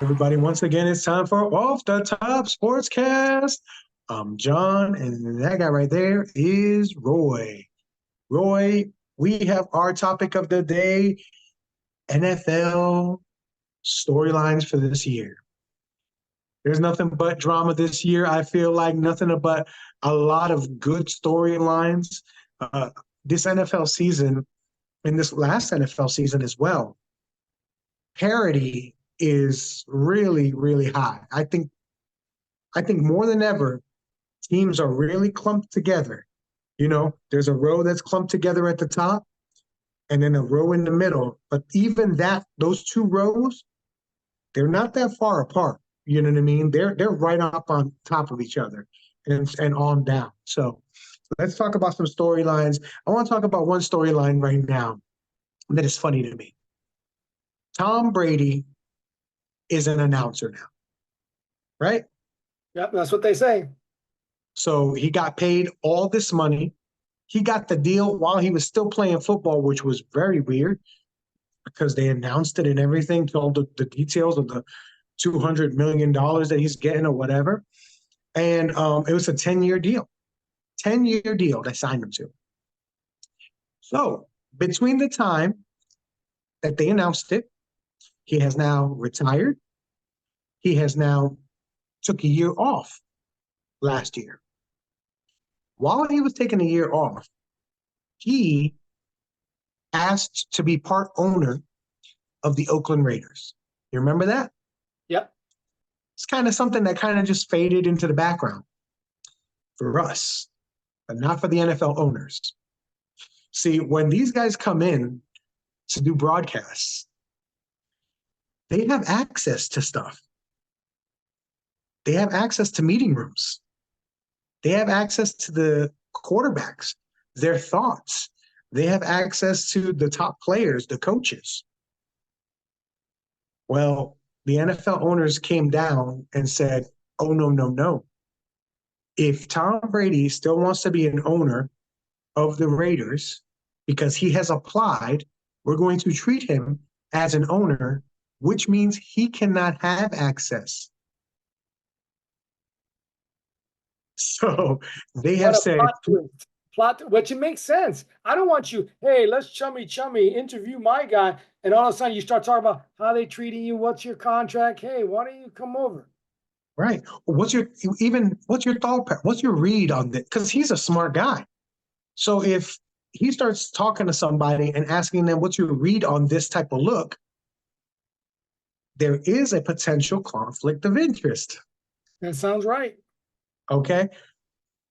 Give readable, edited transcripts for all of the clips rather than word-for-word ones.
everybody. Once again, it's time for Off the Top Sportscast. I'm John, and that guy right there is Roy. Roy, we have our topic of the day, NFL storylines for this year. There's nothing but drama this year. I feel like nothing but a lot of good storylines. This NFL season, and this last NFL season as well, parity is really, really high. I think more than ever, teams are really clumped together. You know, there's a row that's clumped together at the top and then a row in the middle. But even that, those two rows, they're not that far apart. You know what I mean? They're right up on top of each other and on down. So let's talk about some storylines. I want to talk about one storyline right now that is funny to me. Tom Brady is an announcer now, right? Yep, that's what they say. So he got paid all this money. He got the deal while he was still playing football, which was very weird because they announced it and everything, told the details of the $200 million that he's getting or whatever. And it was a 10-year deal. 10-year deal they signed him to. So between the time that they announced it, he has now retired. He has now took a year off last year. While he was taking a year off, he asked to be part owner of the Oakland Raiders. You remember that? Yep. It's kind of something that kind of just faded into the background for us, but not for the NFL owners. See, when these guys come in to do broadcasts, they have access to stuff. They have access to meeting rooms. They have access to the quarterbacks, their thoughts. They have access to the top players, the coaches. Well, the NFL owners came down and said, oh, no, no, no. If Tom Brady still wants to be an owner of the Raiders because he has applied, we're going to treat him as an owner, which means he cannot have access. So they have said, which it makes sense. I don't want you, hey, let's chummy interview my guy, and all of a sudden you start talking about how they treating you, what's your contract? Hey, why don't you come over? Right. What's your thought? What's your read on this? Because he's a smart guy. So if he starts talking to somebody and asking them, what's your read on this type of look, there is a potential conflict of interest. That sounds right. Okay.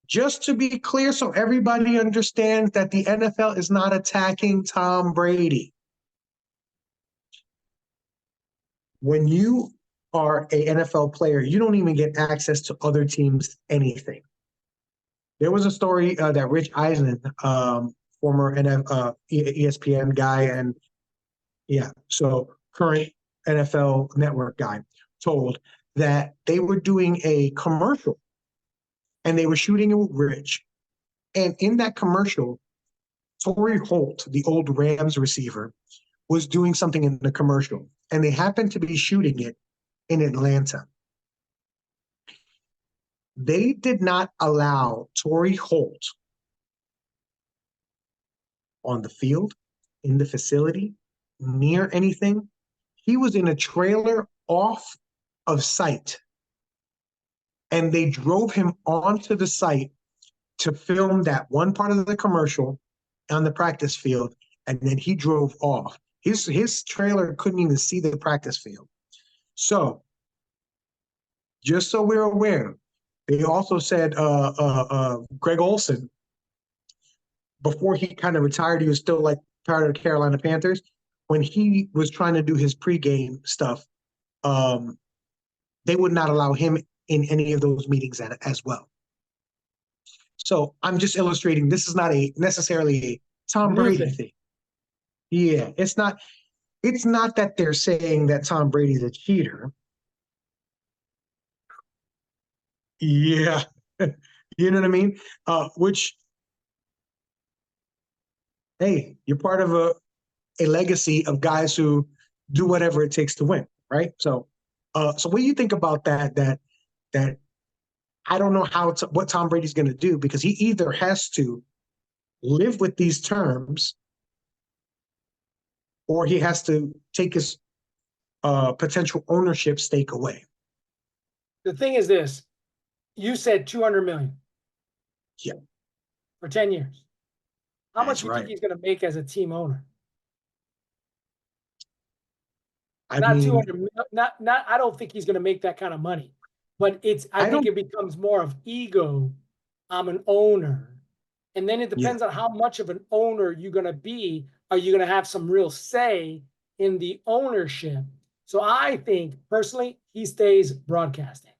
Just to be clear, so everybody understands that the NFL is not attacking Tom Brady. When you are a NFL player, you don't even get access to other teams' anything. There was a story that Rich Eisen, former ESPN guy, and current NFL Network guy, told that they were doing a commercial and they were shooting it with Rich. And in that commercial, Torrey Holt, the old Rams receiver, was doing something in the commercial, and they happened to be shooting it in Atlanta. They did not allow Torrey Holt on the field, in the facility, near anything. He was in a trailer off of site, and they drove him onto the site to film that one part of the commercial on the practice field, and then he drove off. His trailer couldn't even see the practice field. So, just so we're aware, they also said Greg Olsen, before he kind of retired, he was still like part of the Carolina Panthers. When he was trying to do his pregame stuff, they would not allow him in any of those meetings as well. So I'm just illustrating this is not necessarily a Tom Brady thing. Yeah, it's not that they're saying that Tom Brady's a cheater. Yeah. You know what I mean? Which, hey, you're part of a legacy of guys who do whatever it takes to win, right? So So what do you think about that I don't know what Tom Brady's going to do, because he either has to live with these terms or he has to take his potential ownership stake away. The thing is this, you said 200 million. Yeah. For 10 years. How much That's do you think right. he's going to make as a team owner? I Not mean, 200, not, I don't think he's going to make that kind of money, but I I think don't, it becomes more of ego. I'm an owner. And then it yeah. depends on how much of an owner you're going to be. Are you going to have some real say in the ownership? So I think personally, he stays broadcasting.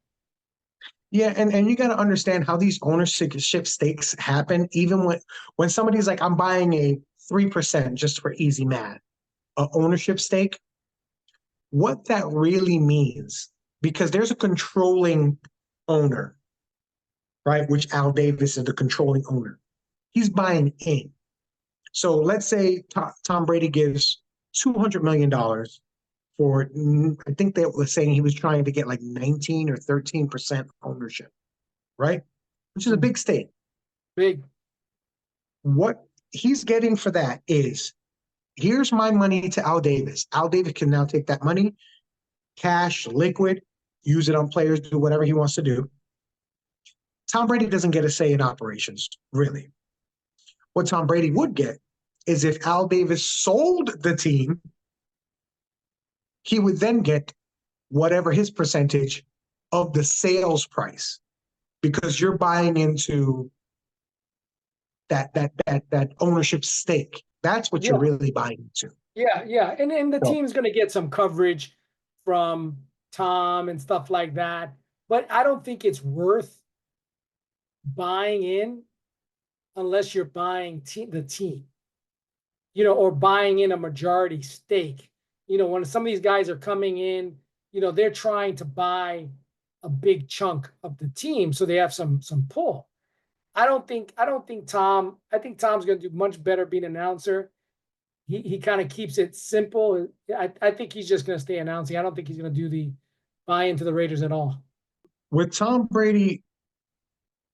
Yeah, and you got to understand how these ownership stakes happen. Even when somebody's like, I'm buying a 3%, just for easy math, a ownership stake, what that really means, because there's a controlling owner, right? Which Al Davis is the controlling owner. He's buying in. So let's say Tom Brady gives $200 million for, I think they were saying he was trying to get like 19 or 13% ownership, right? Which is a big stake. Big. What he's getting for that is, here's my money to Al Davis. Al Davis can now take that money, cash, liquid, use it on players, do whatever he wants to do. Tom Brady doesn't get a say in operations, really. What Tom Brady would get is, if Al Davis sold the team, he would then get whatever his percentage of the sales price, because you're buying into that ownership stake. That's what you're Yeah. really buying into. Yeah. Yeah. And the So, team's going to get some coverage from Tom and stuff like that. But I don't think it's worth buying in unless you're buying the team, or buying in a majority stake. When some of these guys are coming in, they're trying to buy a big chunk of the team so they have some pull. I think Tom's going to do much better being an announcer. He kind of keeps it simple. I think he's just going to stay announcing. I don't think he's going to do the buy into the Raiders at all. with Tom Brady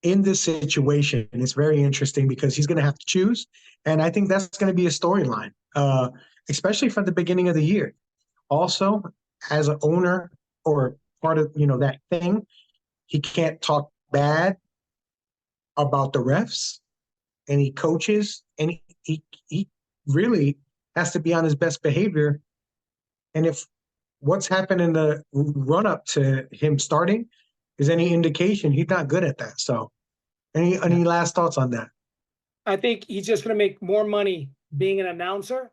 in this situation, it's very interesting because he's going to have to choose. And I think that's going to be a storyline, especially from the beginning of the year. Also, as an owner or part of that thing, he can't talk bad about the refs, and he coaches, and he really has to be on his best behavior. And if what's happened in the run up to him starting is any indication, he's not good at that. So, any last thoughts on that? I think he's just going to make more money being an announcer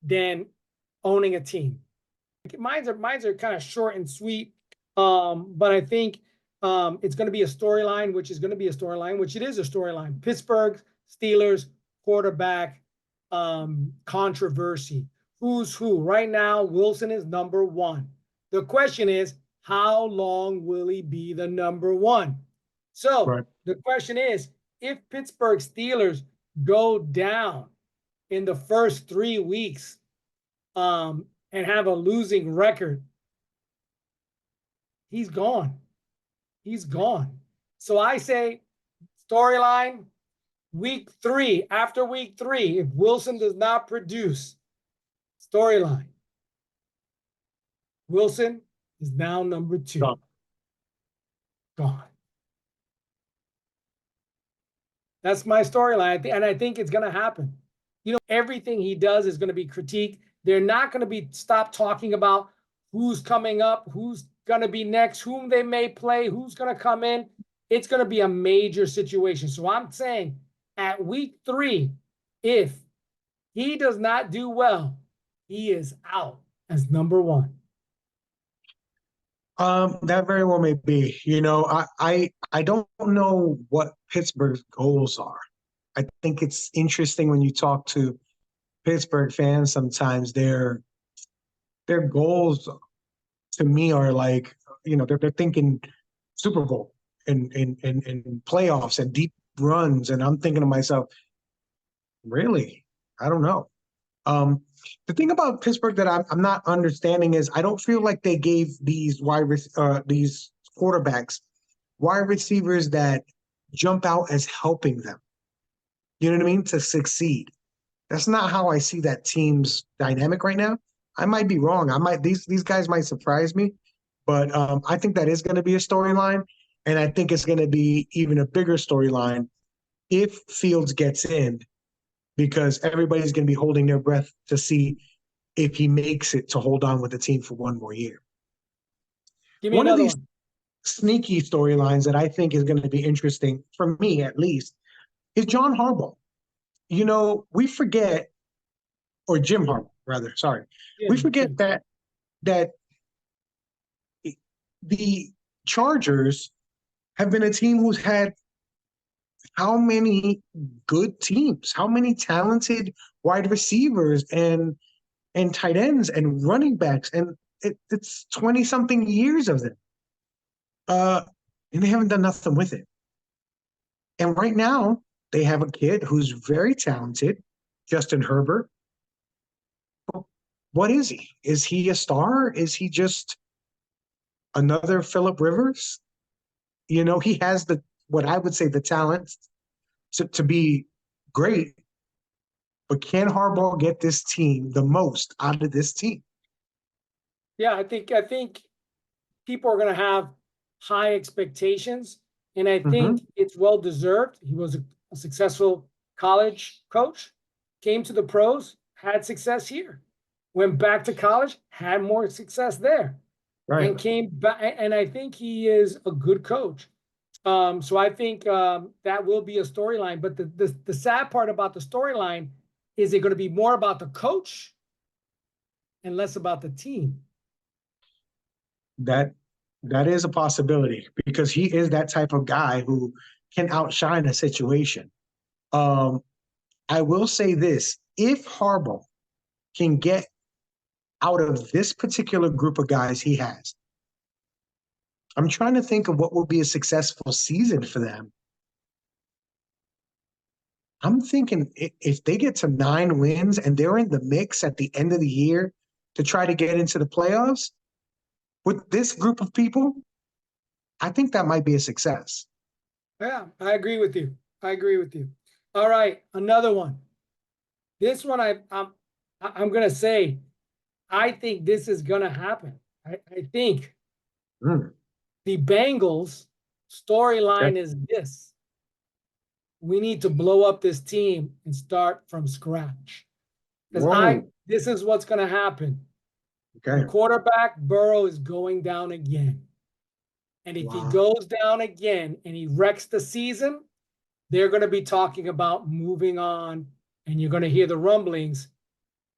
than owning a team. Mine's are kind of short and sweet, but I think it's going to be a storyline, which is going to be a storyline, which it is a storyline. Pittsburgh Steelers quarterback controversy. Who's who? Right now, Wilson is number one. The question is, how long will he be the number one? So Right. the question is, if Pittsburgh Steelers go down in the first 3 weeks, and have a losing record, he's gone. He's gone. So I say storyline, week 3, after week 3, if Wilson does not produce, storyline, Wilson is now number 2. Gone. Gone. That's my storyline, and I think it's going to happen. Everything he does is going to be critiqued. They're not going to stop talking about who's coming up, who's going to be next, whom they may play, who's going to come in. It's going to be a major situation. So I'm saying at week 3, if he does not do well, he is out as number 1. That very well may be. I don't know what Pittsburgh's goals are. I think it's interesting when you talk to Pittsburgh fans. Sometimes their goals, to me, are like, they're thinking Super Bowl and playoffs and deep runs, and I'm thinking to myself, really, I don't know. The thing about Pittsburgh that I'm not understanding is I don't feel like they gave these these quarterbacks wide receivers that jump out as helping them. You know what I mean? To succeed. That's not how I see that team's dynamic right now. I might be wrong. I might these guys might surprise me, but I think that is going to be a storyline, and I think it's going to be even a bigger storyline if Fields gets in, because everybody's going to be holding their breath to see if he makes it to hold on with the team for one more year. Give me One of another these one. sneaky storylines that I think is going to be interesting, for me at least, is John Harbaugh. You know, we forget, or Jim Harbaugh, rather, sorry. We forget that the Chargers have been a team who's had how many good teams, how many talented wide receivers and tight ends and running backs, and it's 20 something years of them. And they haven't done nothing with it. And right now, they have a kid who's very talented, Justin Herbert. What is he? Is he a star? Is he just another Philip Rivers? You know, he has what I would say the talent to be great, but can Harbaugh get this team the most out of this team? Yeah, I think people are going to have high expectations, and I think it's well deserved. He was a successful college coach, came to the pros, had success here, went back to college, had more success there, Right. and came back. And I think he is a good coach. So I think that will be a storyline. But the sad part about the storyline is it going to be more about the coach and less about the team? That is a possibility, because he is that type of guy who can outshine a situation. I will say this: if Harbaugh can get out of this particular group of guys he has, I'm trying to think of what will be a successful season for them. I'm thinking if they get to 9 wins and they're in the mix at the end of the year to try to get into the playoffs with this group of people, I think that might be a success. Yeah, I agree with you. I agree with you. All right, another one. This one I'm gonna say, I think this is gonna happen. I think the Bengals storyline is this: we need to blow up this team and start from scratch. Because this is what's gonna happen. Okay. The quarterback Burrow is going down again. And if he goes down again and he wrecks the season, they're going to be talking about moving on, and you're going to hear the rumblings.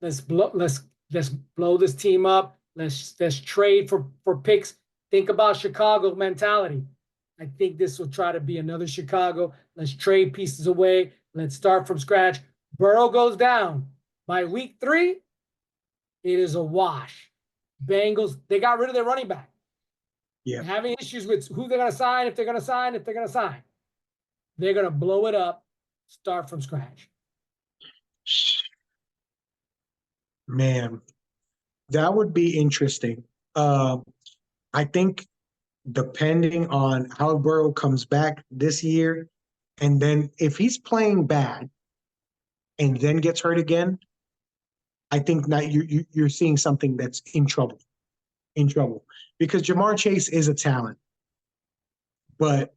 Let's blow this team up. Let's trade for picks. Think about Chicago mentality. I think this will try to be another Chicago. Let's trade pieces away. Let's start from scratch. Burrow goes down by week 3. It is a wash. Bengals, they got rid of their running back. Yeah. Having issues with who they're going to sign, if they're going to sign. They're going to blow it up, start from scratch. Man, that would be interesting. I think depending on how Burrow comes back this year, and then if he's playing bad and then gets hurt again, I think now you're seeing something that's in trouble. Because Jamar Chase is a talent, but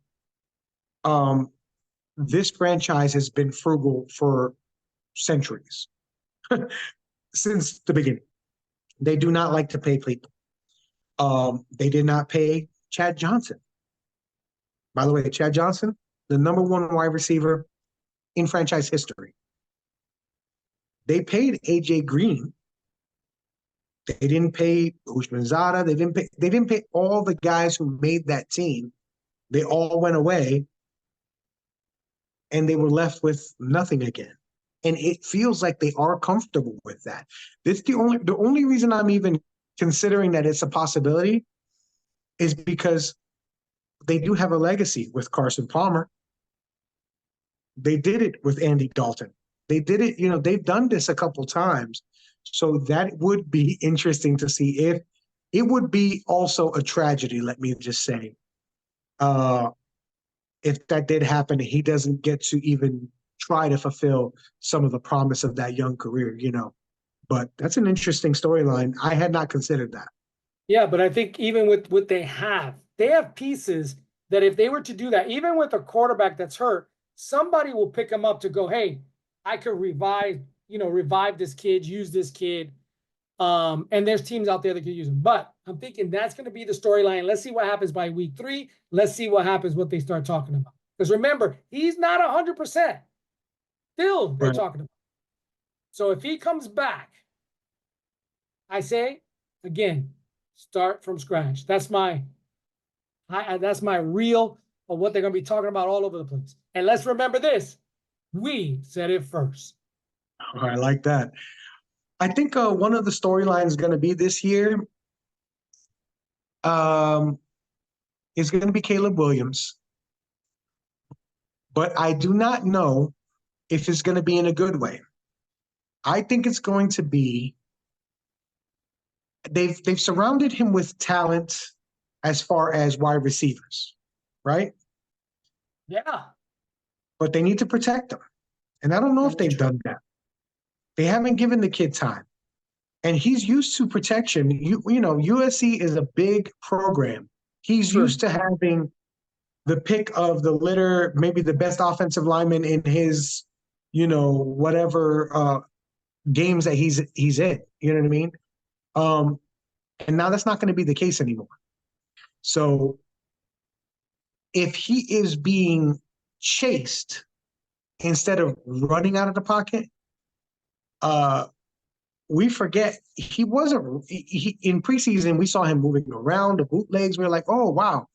this franchise has been frugal for centuries, since the beginning. They do not like to pay people. They did not pay Chad Johnson. By the way, Chad Johnson, the #1 wide receiver in franchise history. They paid AJ Green. They didn't pay Ushmanzada. They didn't pay all the guys who made that team. They all went away, and they were left with nothing again. And it feels like they are comfortable with that. The only reason I'm even considering that it's a possibility is because they do have a legacy with Carson Palmer. They did it with Andy Dalton. They did it, they've done this a couple times So that would be interesting to see. If it would be also a tragedy, let me just say, uh, if that did happen, he doesn't get to even try to fulfill some of the promise of that young career, you know. But that's an interesting storyline. I had not considered that. Yeah, but I think even with what they have pieces that if they were to do that, even with a quarterback that's hurt, somebody will pick him up to go, hey, I could revive this kid, use this kid. And there's teams out there that could use him. But I'm thinking that's going to be the storyline. Let's see what happens by week 3. Let's see what happens, what they start talking about. Because remember, he's not 100%. Still, they're Right. talking about. So if he comes back, I say, again, start from scratch. That's my reel of what they're going to be talking about all over the place. And let's remember this: we said it first. I like that. I think one of the storylines going to be this year is going to be Caleb Williams, but I do not know if it's going to be in a good way. I think it's going to be they've surrounded him with talent as far as wide receivers, right? Yeah, But they need to protect him. And I don't know if that's they've true. done that. They haven't given the kid time. And he's used to protection. You know, USC is a big program. He's Sure. used to having the pick of the litter, maybe the best offensive lineman in his, you know, whatever games that he's in. You know what I mean? And now that's not going to be the case anymore. So if he is being chased instead of running out of the pocket, we forget he wasn't. In preseason, we saw him moving around the bootlegs. We were like, oh wow,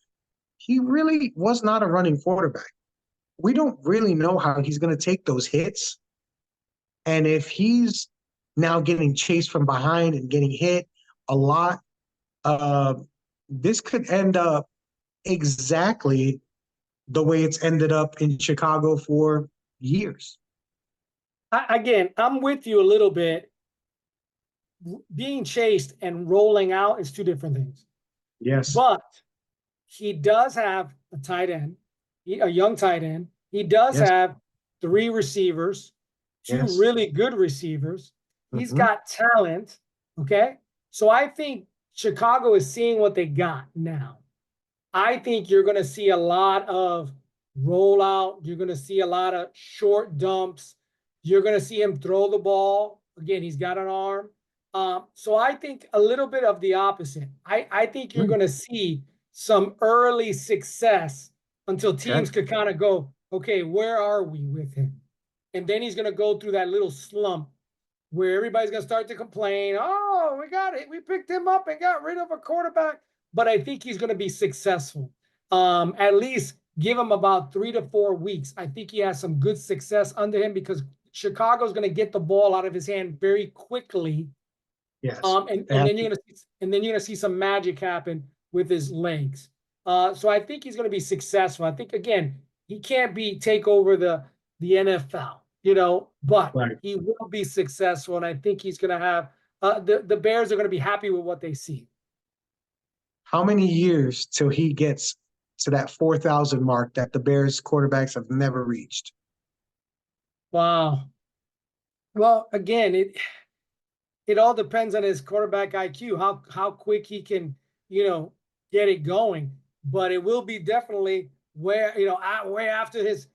he really was not a running quarterback. We don't really know how he's going to take those hits, and if he's now getting chased from behind and getting hit a lot, this could end up exactly the way it's ended up in Chicago for years. Again, I'm with you a little bit. Being chased and rolling out is two different things. Yes. But he does have a tight end, a young tight end. He does Yes. have 3 receivers, 2 Yes. really good receivers. He's Mhm. got talent. Okay. So I think Chicago is seeing what they got now. I think you're going to see a lot of rollout. You're going to see a lot of short dumps. You're going to see him throw the ball. Again, he's got an arm. So I think a little bit of the opposite. I think you're going to see some early success until teams could kind of go, okay, where are we with him? And then he's going to go through that little slump where everybody's going to start to complain. Oh, we got it. We picked him up and got rid of a quarterback. But I think he's going to be successful. At least give him about 3 to 4 weeks. I think he has some good success under him because Chicago's going to get the ball out of his hand very quickly. Yes. And then you're gonna see some magic happen with his legs. So I think he's gonna be successful. I think again, he can't take over the NFL, you know, but Right. he will be successful, and I think he's gonna have the Bears are gonna be happy with what they see. How many years till he gets to that 4,000 mark that the Bears quarterbacks have never reached? Wow. Well, again, it all depends on his quarterback IQ, how quick he can, get it going. But it will be definitely way after his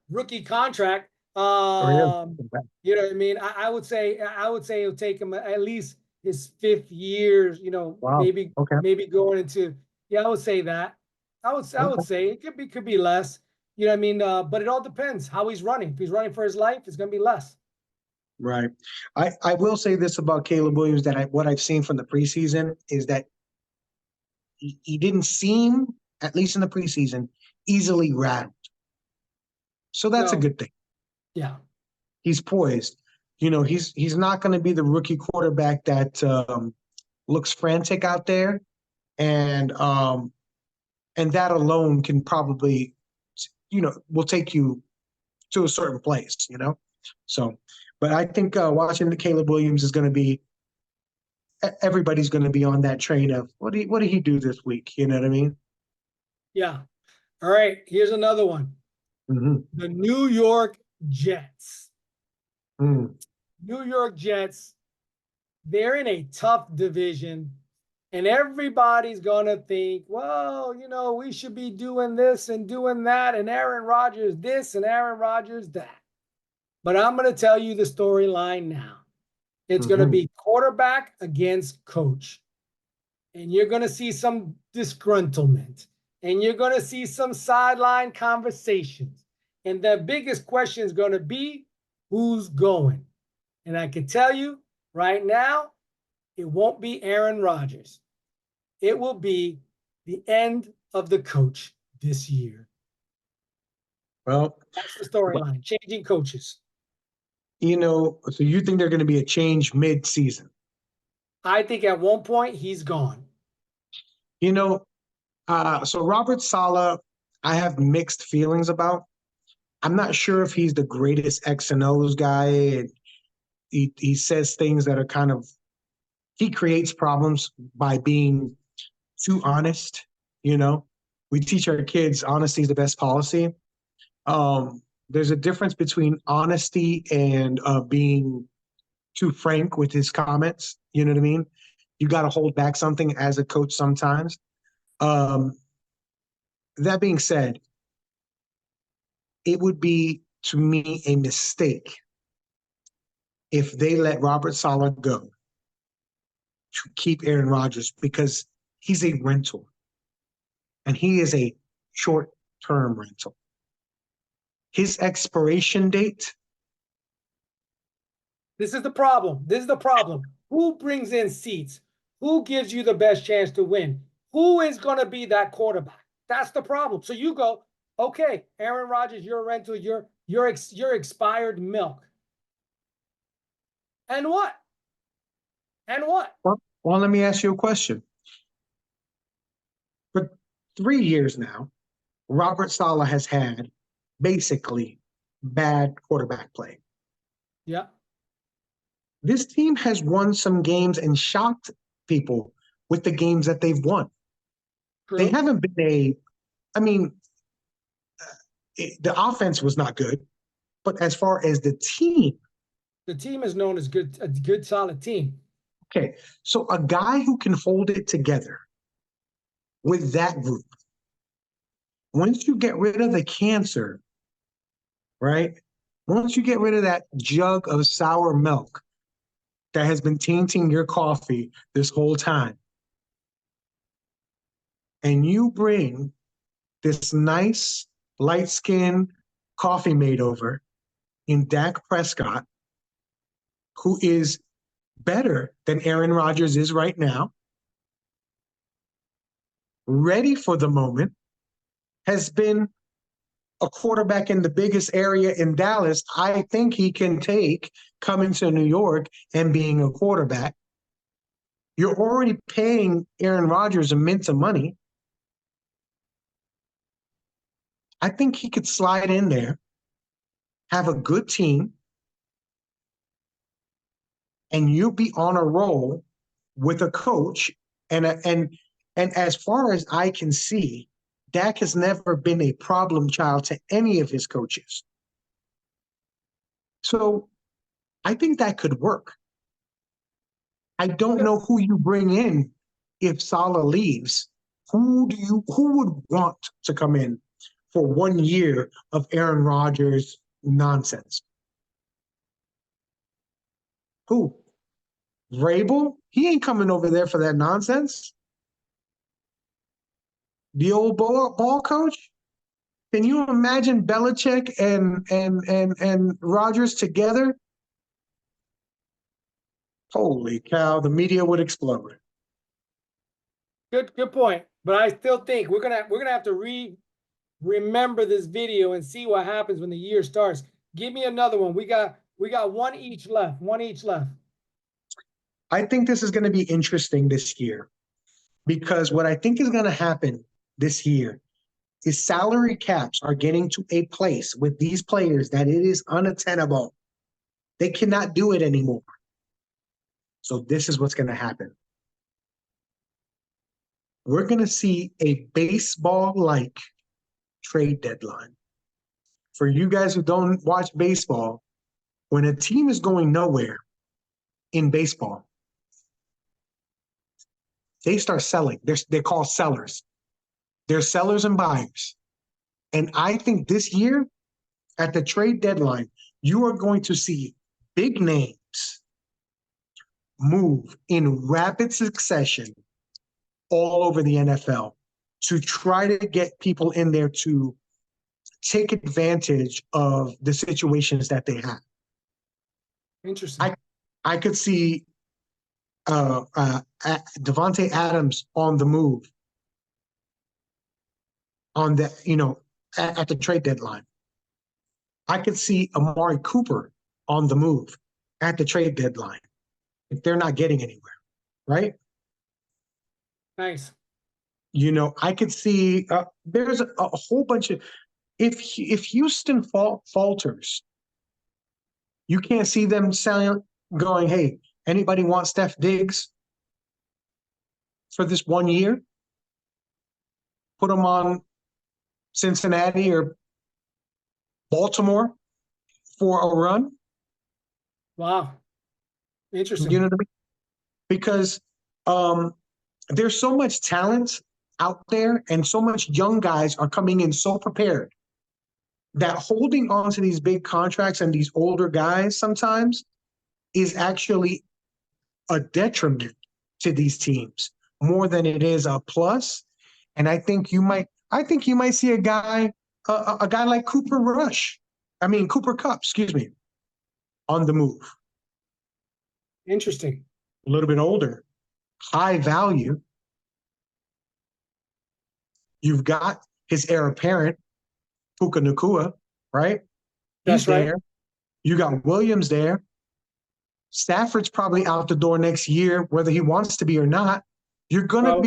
rookie contract. You know what I mean? I would say it'll take him at least his 5th year. Wow. Okay. Maybe going into I would say that. I would say it could be less. You know what I mean? But it all depends how he's running. If he's running for his life, it's going to be less. Right. I will say this about Caleb Williams, that what I've seen from the preseason is that he didn't seem, at least in the preseason, easily rattled. So that's a good thing. Yeah. He's poised. He's not going to be the rookie quarterback that looks frantic out there, and that alone can probably, will take you to a certain place. So, but I think watching the Caleb Williams is going to be everybody's going to be on that train of what did he do this week? You know what I mean? Yeah. All right. Here's another one. Mm-hmm. The New York Jets. Mm. New York Jets, they're in a tough division, and everybody's going to think, well, you know, we should be doing this and doing that, and Aaron Rodgers this and Aaron Rodgers that. But I'm going to tell you the storyline now. It's going to be quarterback against coach. And you're going to see some disgruntlement. And you're going to see some sideline conversations. And the biggest question is going to be, who's going? And I can tell you right now, it won't be Aaron Rodgers. It will be the end of the coach this year. Well, that's the storyline, changing coaches. You know, so you think they're going to be a change mid-season? I think at one point he's gone. You know, so Robert Saleh, I have mixed feelings about. I'm not sure if he's the greatest X and O's guy. And he says things that are kind of, he creates problems by being too honest. You know, we teach our kids honesty is the best policy. There's a difference between honesty and being too frank with his comments. You know what I mean? You got to hold back something as a coach sometimes. That being said, it would be, to me, a mistake if they let Robert Saleh go to keep Aaron Rodgers, because he's a rental, and he is a short-term rental. His expiration date. This is the problem. This is the problem. Who brings in seats? Who gives you the best chance to win? Who is going to be that quarterback? That's the problem. So you go, okay, Aaron Rodgers, you're a rental. You're expired milk. And what? And what? Well, let me ask you a question. For 3 years now, Robert Saleh has had basically bad quarterback play. Yeah. This team has won some games and shocked people with the games that they've won. True. They haven't been the offense was not good, but as far as the team is known as a good, solid team. Okay, so a guy who can hold it together with that group, once you get rid of the cancer, right? Once you get rid of that jug of sour milk that has been tainting your coffee this whole time, and you bring this nice, light-skinned coffee mate over in Dak Prescott, who is better than Aaron Rodgers is right now, ready for the moment, has been a quarterback in the biggest area in Dallas I think he can take coming to New York and being a quarterback. You're already paying Aaron Rodgers a mint of money. I think he could slide in there, have a good team, and you'll be on a roll with a coach. And as far as I can see, Dak has never been a problem child to any of his coaches. So I think that could work. I don't know who you bring in if Saleh leaves. Who would want to come in for 1 year of Aaron Rodgers nonsense? Who? Vrabel? He ain't coming over there for that nonsense. The old ball coach? Can you imagine Belichick and Rodgers together? Holy cow, the media would explode. Good point. But I still think we're gonna have to remember this video and see what happens when the year starts. Give me another one. We got one each left. I think this is going to be interesting this year, because what I think is going to happen this year is salary caps are getting to a place with these players that it is unattainable. They cannot do it anymore. So this is what's going to happen. We're going to see a baseball-like trade deadline. For you guys who don't watch baseball, when a team is going nowhere in baseball, they start selling. They're called sellers. They're sellers and buyers. And I think this year, at the trade deadline, you are going to see big names move in rapid succession all over the NFL to try to get people in there to take advantage of the situations that they have. Interesting. I could see Devontae Adams on the move on the, at the trade deadline. I could see Amari Cooper on the move at the trade deadline if they're not getting anywhere, right? Nice. I could see there's a whole bunch of if Houston falters, you can't see them going, hey, anybody want Steph Diggs for this 1 year? Put him on Cincinnati or Baltimore for a run. Wow. Interesting. You know what I mean? Because there's so much talent out there and so much young guys are coming in so prepared that holding on to these big contracts and these older guys sometimes is actually a detriment to these teams more than it is a plus. And I think you might see a guy like Cooper Kupp, on the move. Interesting. A little bit older, high value. You've got his heir apparent, Puka Nacua, right? That's right. There. You got Williams there. Stafford's probably out the door next year, whether he wants to be or not. You're going to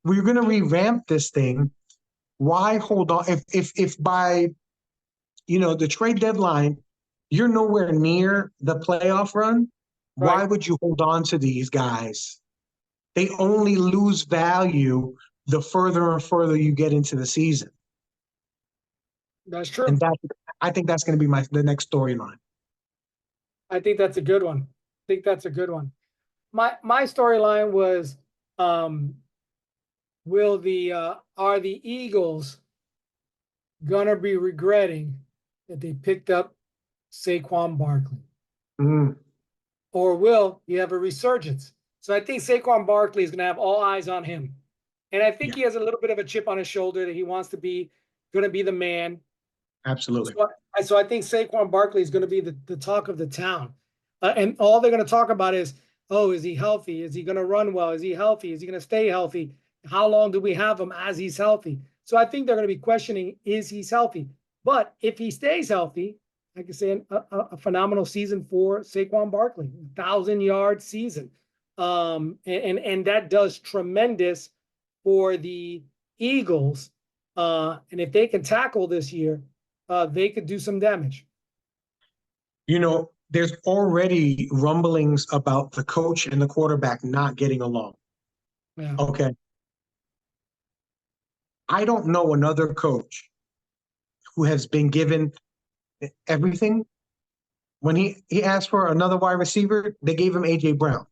we're going to revamp this thing. Why hold on? If by, the trade deadline, you're nowhere near the playoff run, right, why would you hold on to these guys? They only lose value the further and further you get into the season. That's true. And I think that's going to be the next storyline. I think that's a good one. My storyline was, are the Eagles gonna be regretting that they picked up Saquon Barkley? Mm. Or will you have a resurgence? So I think Saquon Barkley is gonna have all eyes on him. And I think he has a little bit of a chip on his shoulder that he wants to be gonna be the man. Absolutely. So I think Saquon Barkley is going to be the talk of the town. And all they're going to talk about is, oh, is he healthy? Is he going to run well? Is he healthy? Is he going to stay healthy? How long do we have him as he's healthy? So I think they're going to be questioning, is he healthy? But if he stays healthy, I can say a phenomenal season for Saquon Barkley, 1,000-yard season. And that does tremendous for the Eagles. And if they can tackle this year, they could do some damage. There's already rumblings about the coach and the quarterback not getting along. Yeah. Okay. I don't know another coach who has been given everything. When he asked for another wide receiver, they gave him A.J. Brown.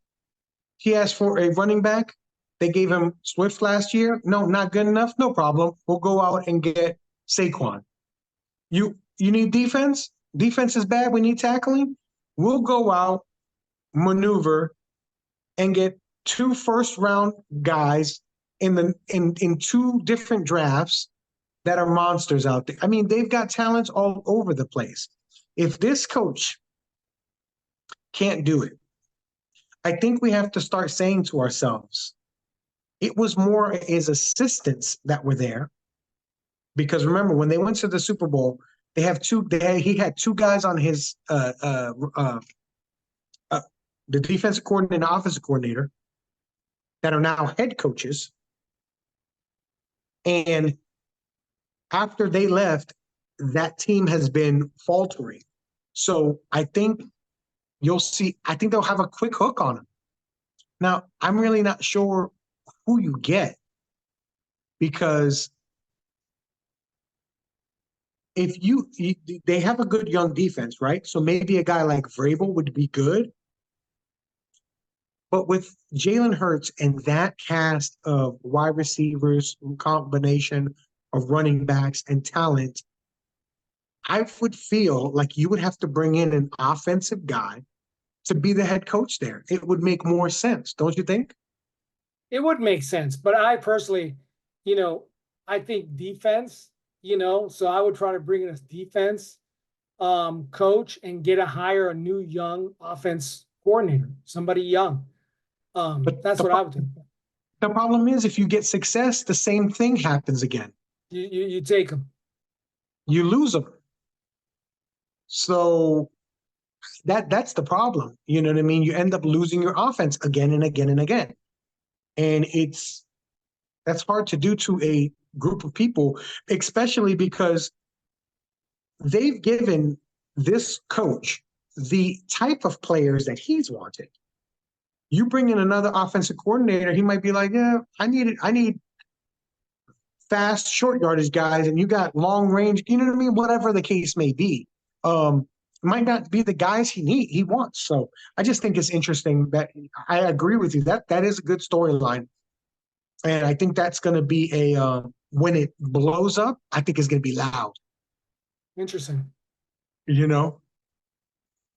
He asked for a running back. They gave him Swift last year. No, not good enough. No problem. We'll go out and get Saquon. You need defense? Defense is bad. We need tackling. We'll go out, maneuver, and get 2 first-round guys in two different drafts that are monsters out there. I mean, they've got talents all over the place. If this coach can't do it, I think we have to start saying to ourselves, it was more his assistants that were there. Because remember, when they went to the Super Bowl, he had 2 guys on his the defensive coordinator and offensive coordinator that are now head coaches. And after they left, that team has been faltering. So I think you'll see, I think they'll have a quick hook on him. Now, I'm really not sure who you get, because if they have a good young defense, right? So maybe a guy like Vrabel would be good. But with Jalen Hurts and that cast of wide receivers, combination of running backs and talent, I would feel like you would have to bring in an offensive guy to be the head coach there. It would make more sense, don't you think? It would make sense, but I personally, I think defense, so I would try to bring in a defense coach and hire a new young offense coordinator, somebody young. That's what I would do. The problem is, if you get success, the same thing happens again. You take them. You lose them. So that's the problem. You know what I mean? You end up losing your offense again and again and again. And that's hard to do to a group of people, especially because they've given this coach the type of players that he's wanted. You bring in another offensive coordinator, he might be like, yeah, I need fast, short yardage guys, and you got long range, you know what I mean? Whatever the case may be. Might not be the guys he wants. So I just think it's interesting that I agree with you. That is a good storyline. And I think that's going to be when it blows up, I think it's going to be loud. Interesting.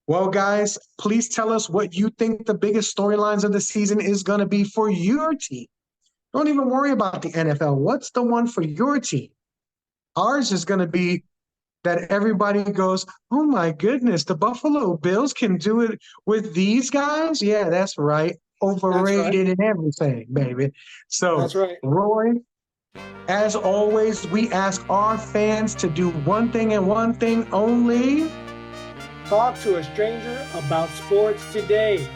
Well, guys, please tell us what you think the biggest storylines of the season is going to be for your team. Don't even worry about the NFL. What's the one for your team? Ours is going to be that everybody goes, oh my goodness, the Buffalo Bills can do it with these guys? Yeah, that's right. Overrated and everything, baby. So, that's right. Roy, as always, we ask our fans to do one thing and one thing only. Talk to a stranger about sports today.